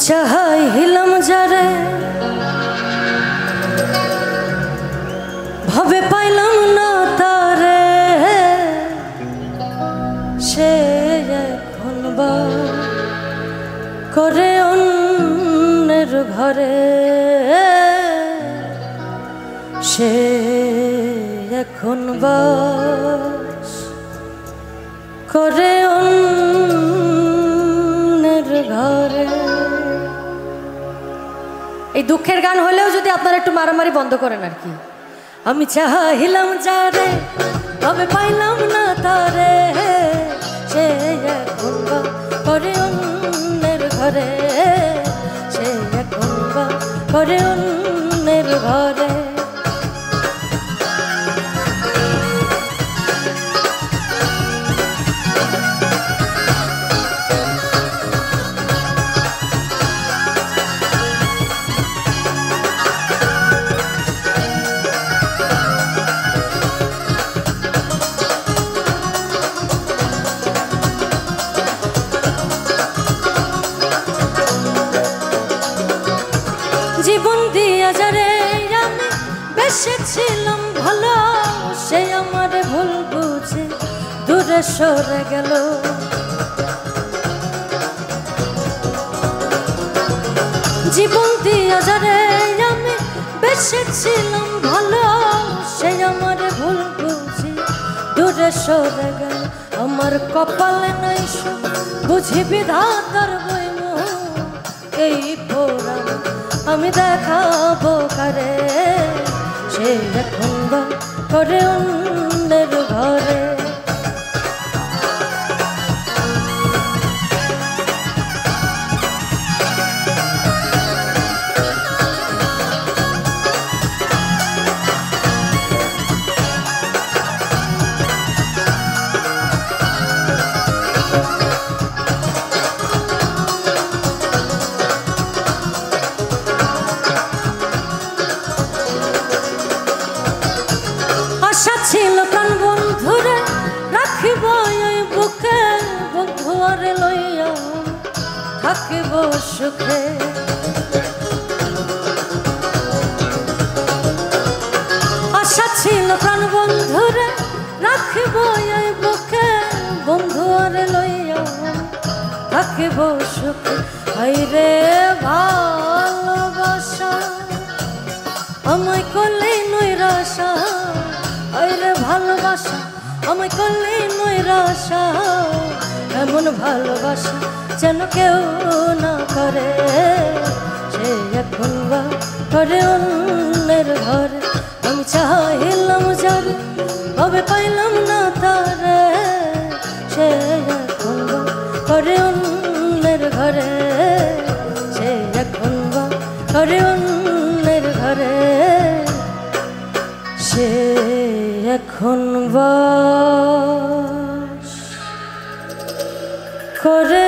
চাহাইলাম যারে ভাবে পাইলাম না তারে, সে এখন করে অন্যের ঘরে, সে এখন বাস করে অন্যের ঘরে। এই দুঃখের গান হলেও যদি আপনারা একটু মারামারি বন্ধ করেন আর কি। আমি চাহিলাম যারে তবে পাইলাম না তারে, সে এখন করে অন্যের ঘরে, সে এখন করে অন্যের ঘরে। জীবন দিয়া যারে আমি বেসেছিলাম ভালো, সে আমার ভুল বুঝে দূরে সরে গেল। জীবন দিয়া যারে আমি বেসেছিলাম ভালো, সে আমার ভুল বুঝে দূরে সরে গেল। আমার কপালে নাই সুখ বুঝি বিধাতার বইমু, এই পোড়া আমি দেখাবো কারে, সে এখন করে অন্যের ঘরে। আশা ছিল প্রাণ বন্ধুরে রাখিব এই বুকে, বন্ধু আরে লইয়া থাকিব সুখে। আশা ছিল প্রাণ বন্ধুরে রাখিব এই বুকে, বন্ধু আরে লইয়া থাকিব সুখে। হায়রে ভালোবাসা আমায় করলে নৈরাশা, আইরে ভালোবাসা আমায় করলে নৈরাশা। এমন ভালোবাসা যেন কেউ না করে, সে এখন করে অন্যের ঘরে। আমি চাহিলাম যারে তবে পাইলাম না তারে, সে এখন করে অন্যের ঘরে, সে এখন করে অন্যের ঘরে, সে এখন বাস করে